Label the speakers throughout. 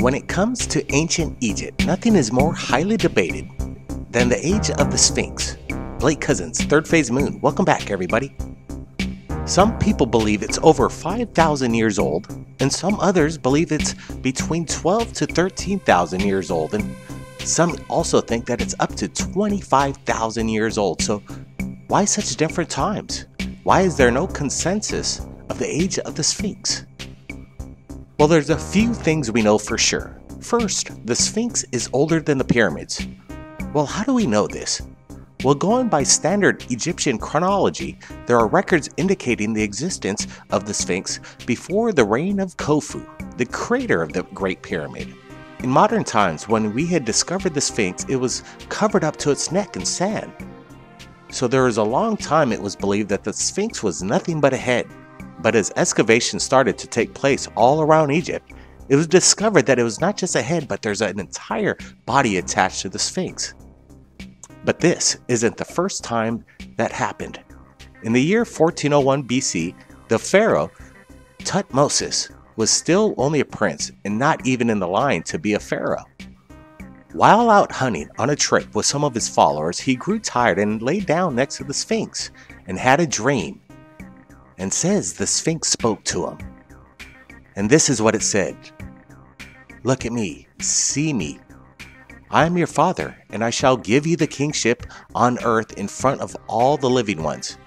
Speaker 1: When it comes to ancient Egypt, nothing is more highly debated than the age of the Sphinx. Blake Cousins, Third Phase Moon. Welcome back, everybody. Some people believe it's over 5,000 years old, and some others believe it's between 12 to 13,000 years old, and some also think that it's up to 25,000 years old. So why such different times? Why is there no consensus of the age of the Sphinx? Well, there's a few things we know for sure. First, the Sphinx is older than the pyramids. Well, how do we know this? Well, going by standard Egyptian chronology, there are records indicating the existence of the Sphinx before the reign of Khufu, the creator of the Great Pyramid. In modern times, when we had discovered the Sphinx, it was covered up to its neck in sand. So there was a long time it was believed that the Sphinx was nothing but a head. But as excavations started to take place all around Egypt, it was discovered that it was not just a head, but there's an entire body attached to the Sphinx. But this isn't the first time that happened. In the year 1401 BC, the pharaoh Thutmose was still only a prince and not even in the line to be a pharaoh. While out hunting on a trip with some of his followers, he grew tired and laid down next to the Sphinx and had a dream, and says the Sphinx spoke to him. And this is what it said: "Look at me, see me. I am your father, and I shall give you the kingship on earth in front of all the living ones.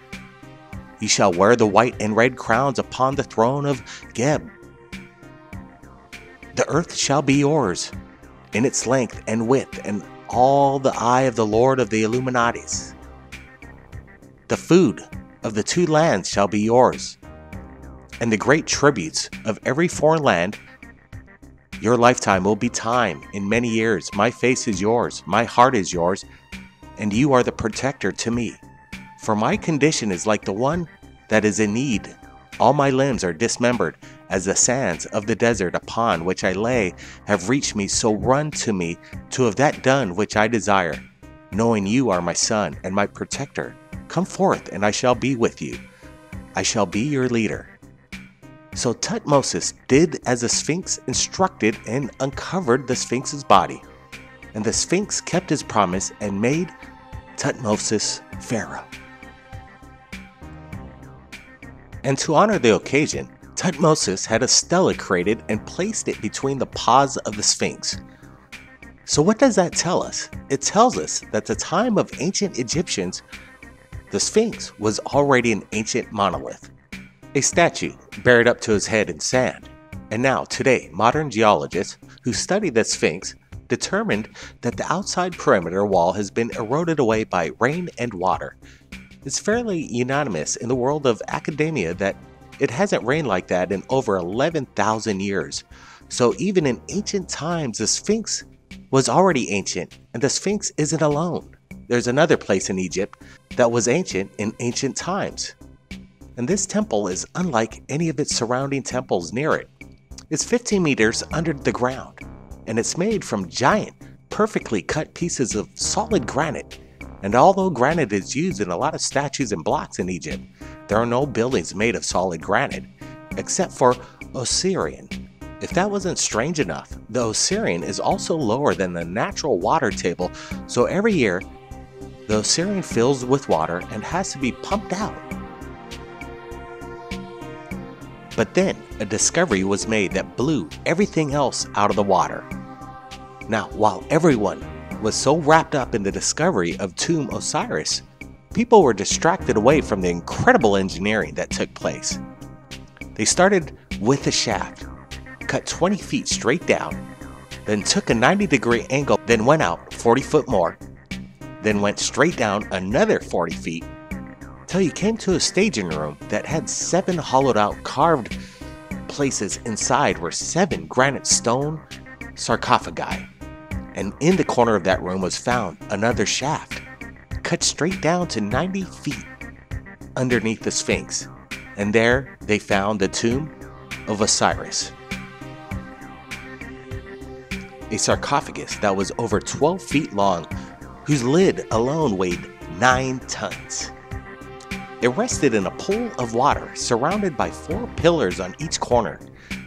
Speaker 1: You shall wear the white and red crowns upon the throne of Geb. The earth shall be yours, in its length and width, and all the eye of the Lord of the Illuminatis. The food of the two lands shall be yours, and the great tributes of every foreign land. Your lifetime will be time in many years. My face is yours, my heart is yours, and you are the protector to me. For my condition is like the one that is in need. All my limbs are dismembered, as the sands of the desert upon which I lay have reached me. So run to me to have that done which I desire, knowing you are my son and my protector. Come forth, and I shall be with you. I shall be your leader." So Thutmose did as the Sphinx instructed and uncovered the Sphinx's body. And the Sphinx kept his promise and made Thutmose pharaoh. And to honor the occasion, Thutmose had a stela created and placed it between the paws of the Sphinx. So what does that tell us? It tells us that the time of ancient Egyptians, the Sphinx was already an ancient monolith, a statue buried up to his head in sand. And now, today, modern geologists who study the Sphinx determined that the outside perimeter wall has been eroded away by rain and water. It's fairly unanimous in the world of academia that it hasn't rained like that in over 11,000 years. So even in ancient times, the Sphinx was already ancient, and the Sphinx isn't alone. There's another place in Egypt that was ancient in ancient times. And this temple is unlike any of its surrounding temples near it. It's 15 meters under the ground, and it's made from giant, perfectly cut pieces of solid granite. And although granite is used in a lot of statues and blocks in Egypt, there are no buildings made of solid granite, except for Osirian. If that wasn't strange enough, the Osirian is also lower than the natural water table, so every year, the Osirian fills with water and has to be pumped out. But then, a discovery was made that blew everything else out of the water. Now, while everyone was so wrapped up in the discovery of Tomb Osiris, people were distracted away from the incredible engineering that took place. They started with a shaft, cut 20 feet straight down, then took a 90-degree angle, then went out 40 foot more, then went straight down another 40 feet, till you came to a staging room that had 7 hollowed out carved places. Inside were 7 granite stone sarcophagi, and in the corner of that room was found another shaft, cut straight down to 90 feet underneath the Sphinx, and there they found the tomb of Osiris, a sarcophagus that was over 12 feet long, whose lid alone weighed 9 tons. It rested in a pool of water surrounded by 4 pillars on each corner.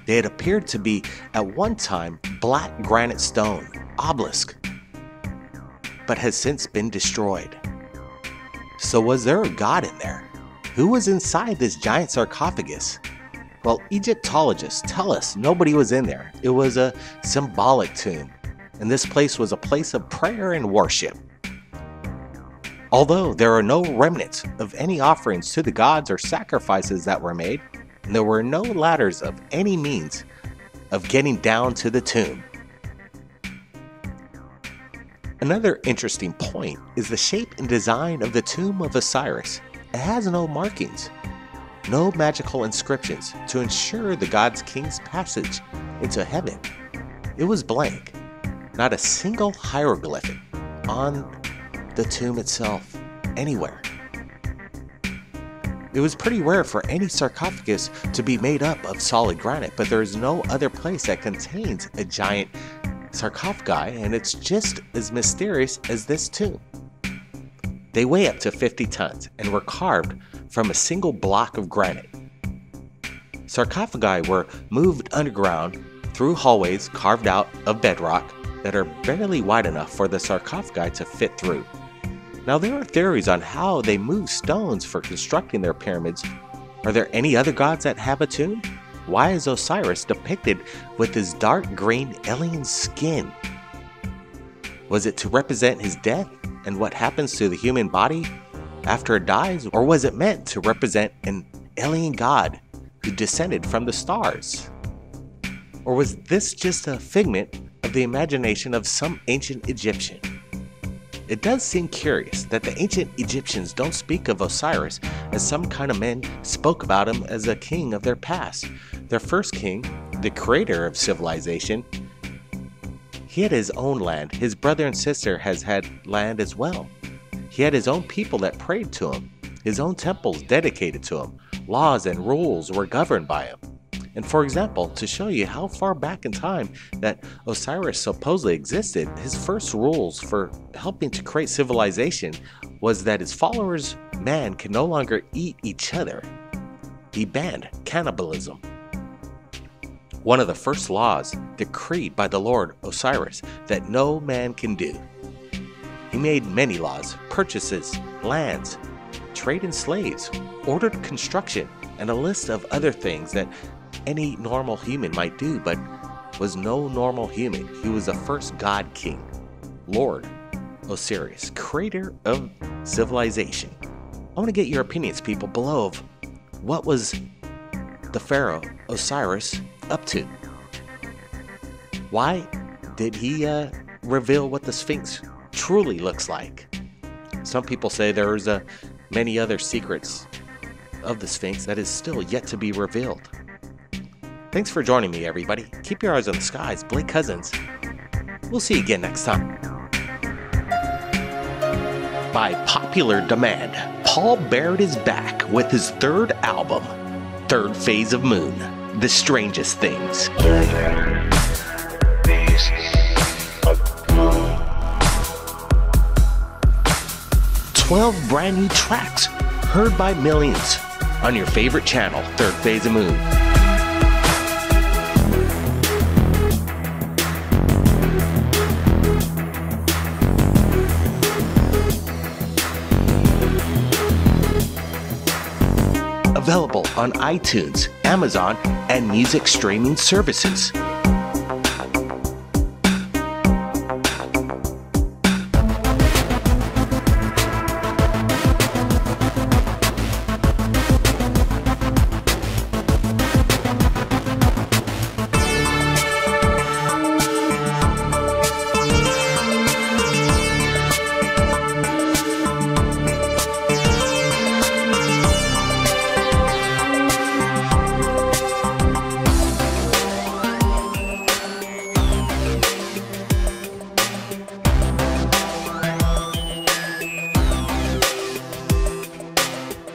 Speaker 1: They had appeared to be, at one time, black granite stone, obelisk, but has since been destroyed. So was there a god in there? Who was inside this giant sarcophagus? Well, Egyptologists tell us nobody was in there. It was a symbolic tomb, and this place was a place of prayer and worship. Although there are no remnants of any offerings to the gods or sacrifices that were made, and there were no ladders of any means of getting down to the tomb. Another interesting point is the shape and design of the tomb of Osiris. It has no markings, no magical inscriptions to ensure the god's king's passage into heaven. It was blank, not a single hieroglyphic on the tomb itself, anywhere. It was pretty rare for any sarcophagus to be made up of solid granite, but there is no other place that contains a giant sarcophagi, and it's just as mysterious as this tomb. They weigh up to 50 tons and were carved from a single block of granite. Sarcophagi were moved underground through hallways carved out of bedrock that are barely wide enough for the sarcophagi to fit through. Now, there are theories on how they move stones for constructing their pyramids. Are there any other gods that have a tomb? Why is Osiris depicted with his dark green alien skin? Was it to represent his death and what happens to the human body after it dies? Or was it meant to represent an alien god who descended from the stars? Or was this just a figment of the imagination of some ancient Egyptian? It does seem curious that the ancient Egyptians don't speak of Osiris as some kind of men spoke about him as a king of their past. Their first king, the creator of civilization, he had his own land. His brother and sister has had land as well. He had his own people that prayed to him, his own temples dedicated to him. Laws and rules were governed by him. And for example, to show you how far back in time that Osiris supposedly existed, his first rules for helping to create civilization was that his followers, man, can no longer eat each other. He banned cannibalism. One of the first laws decreed by the Lord Osiris that no man can do. He made many laws, purchases, lands, trade in slaves, ordered construction, and a list of other things that any normal human might do, but was no normal human. He was the first god king, Lord Osiris, creator of civilization. I want to get your opinions, people, below of what was the pharaoh Osiris up to? Why did he reveal what the Sphinx truly looks like? Some people say there's many other secrets of the Sphinx that is still yet to be revealed. Thanks for joining me, everybody. Keep your eyes on the skies. Blake Cousins. We'll see you again next time. By popular demand, Paul Barrett is back with his third album, Third Phase of Moon, The Strangest Things. 12 brand new tracks heard by millions on your favorite channel, Third Phase of Moon. Available on iTunes, Amazon, and music streaming services.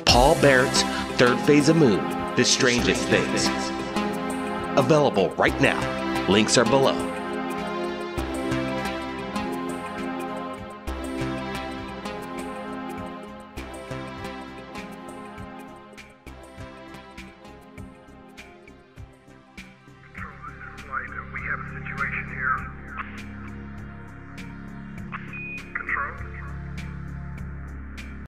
Speaker 1: Paul Barrett's Third Phase of Moon, The Strangest Things. Available right now. Links are below.